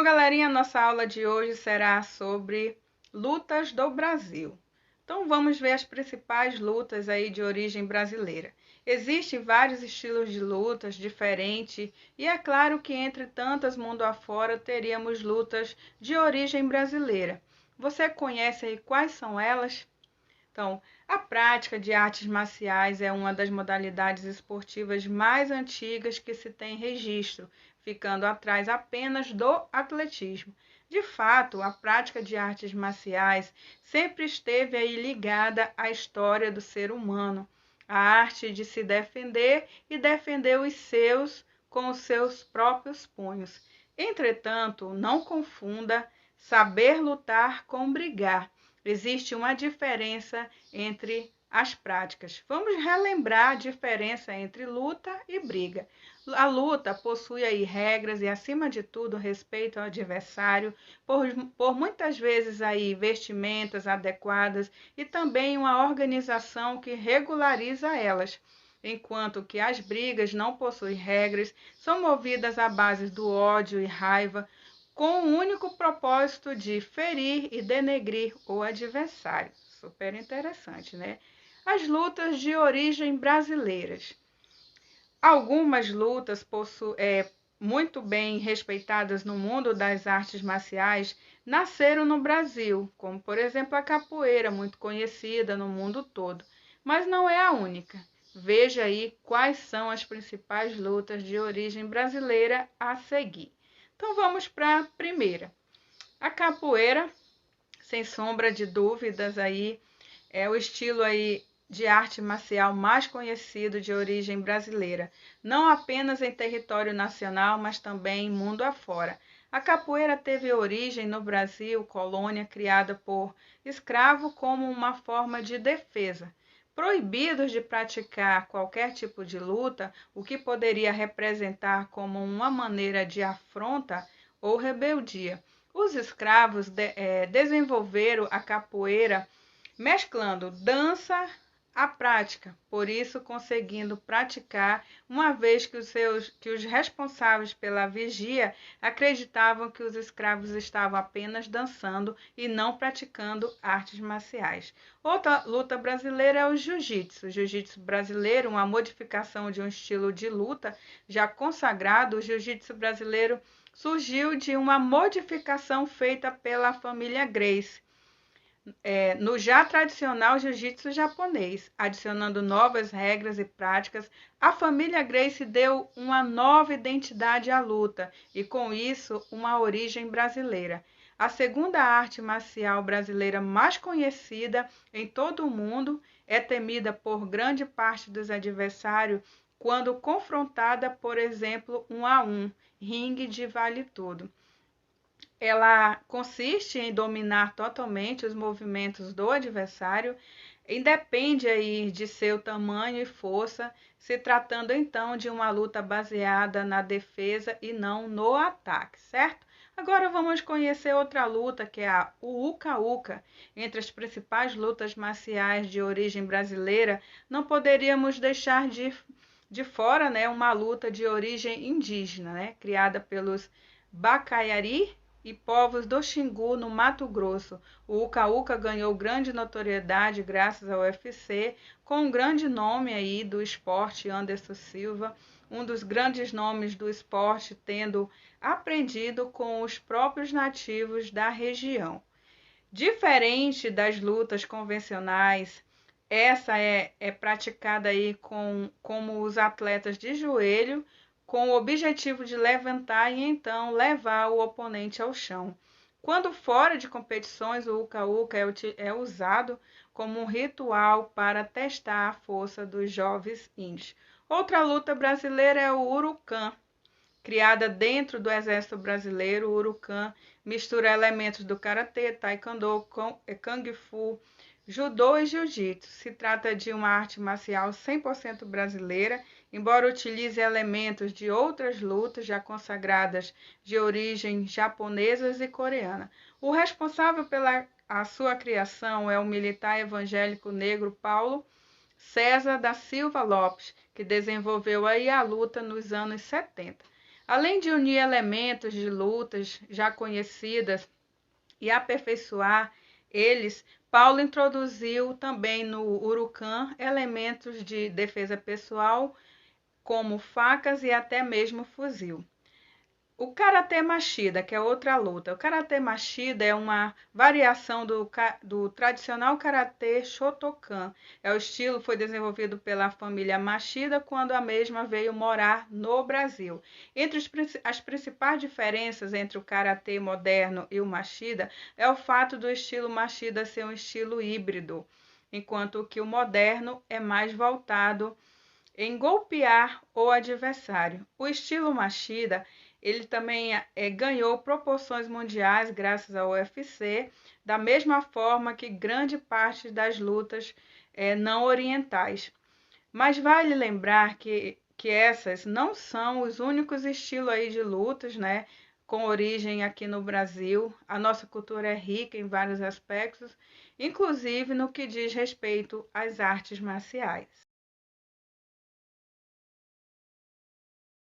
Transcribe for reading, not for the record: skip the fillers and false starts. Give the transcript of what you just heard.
Bom, galerinha, nossa aula de hoje será sobre lutas do Brasil. Então, vamos ver as principais lutas aí de origem brasileira. Existem vários estilos de lutas diferentes e é claro que entre tantas mundo afora teríamos lutas de origem brasileira. Você conhece aí quais são elas? Então, a prática de artes marciais é uma das modalidades esportivas mais antigas que se tem registro, ficando atrás apenas do atletismo. De fato, a prática de artes marciais sempre esteve aí ligada à história do ser humano, a arte de se defender e defender os seus com os seus próprios punhos. Entretanto, não confunda saber lutar com brigar. Existe uma diferença entre as práticas. Vamos relembrar a diferença entre luta e briga. A luta possui aí regras e, acima de tudo, respeito ao adversário, por muitas vezes aí vestimentas adequadas e também uma organização que regulariza elas. Enquanto que as brigas não possuem regras, são movidas à base do ódio e raiva, com o único propósito de ferir e denegrir o adversário. Super interessante, né? As lutas de origem brasileiras. Algumas lutas muito bem respeitadas no mundo das artes marciais nasceram no Brasil, como por exemplo a capoeira, muito conhecida no mundo todo, mas não é a única. Veja aí quais são as principais lutas de origem brasileira a seguir. Então vamos para a primeira. A capoeira, sem sombra de dúvidas, aí é o estilo aí de arte marcial mais conhecido de origem brasileira, não apenas em território nacional, mas também em mundo afora. A capoeira teve origem no Brasil, colônia criada por escravo como uma forma de defesa. Proibidos de praticar qualquer tipo de luta, o que poderia representar como uma maneira de afronta ou rebeldia. Os escravos desenvolveram a capoeira mesclando dança à prática, por isso conseguindo praticar, uma vez que os responsáveis pela vigia acreditavam que os escravos estavam apenas dançando e não praticando artes marciais. Outra luta brasileira é o jiu-jitsu. O jiu-jitsu brasileiro, uma modificação de um estilo de luta já consagrado, o jiu-jitsu brasileiro surgiu de uma modificação feita pela família Gracie, no já tradicional jiu-jitsu japonês, adicionando novas regras e práticas. A família Gracie deu uma nova identidade à luta e, com isso, uma origem brasileira. A segunda arte marcial brasileira mais conhecida em todo o mundo, é temida por grande parte dos adversários quando confrontada, por exemplo, 1 a 1, ringue de vale tudo. Ela consiste em dominar totalmente os movimentos do adversário, independe aí de seu tamanho e força, se tratando então de uma luta baseada na defesa e não no ataque, certo? Agora vamos conhecer outra luta, que é o Uka-Uka. Entre as principais lutas marciais de origem brasileira, não poderíamos deixar de fora, né, uma luta de origem indígena, né, criada pelos Bacaiari e povos do Xingu, no Mato Grosso. O Uka-Uka ganhou grande notoriedade graças ao UFC, com um grande nome aí do esporte, Anderson Silva, um dos grandes nomes do esporte, tendo aprendido com os próprios nativos da região. Diferente das lutas convencionais, essa é praticada aí como os atletas de joelho, com o objetivo de levantar e então levar o oponente ao chão. Quando fora de competições, o Uka-Uka é usado como um ritual para testar a força dos jovens índios. Outra luta brasileira é o Urucã. Criada dentro do Exército Brasileiro, o Urucã mistura elementos do karatê, taekwondo, kung fu, judô e jiu-jitsu. Se trata de uma arte marcial 100% brasileira, embora utilize elementos de outras lutas já consagradas de origem japonesas e coreana. O responsável pela sua criação é o militar evangélico negro Paulo César da Silva Lopes, que desenvolveu aí a luta nos anos 70. Além de unir elementos de lutas já conhecidas e aperfeiçoar eles, Paulo introduziu também no Urucã elementos de defesa pessoal, como facas e até mesmo fuzil. O karatê Machida, que é outra luta. O karatê Machida é uma variação do tradicional karatê Shotokan. O estilo foi desenvolvido pela família Machida quando a mesma veio morar no Brasil. Entre as principais diferenças entre o karatê moderno e o Machida é o fato do estilo Machida ser um estilo híbrido, enquanto que o moderno é mais voltado em golpear o adversário. O estilo Machida ele também ganhou proporções mundiais graças ao UFC, da mesma forma que grande parte das lutas não orientais. Mas vale lembrar que essas não são os únicos estilos aí de lutas, né, com origem aqui no Brasil. A nossa cultura é rica em vários aspectos, inclusive no que diz respeito às artes marciais.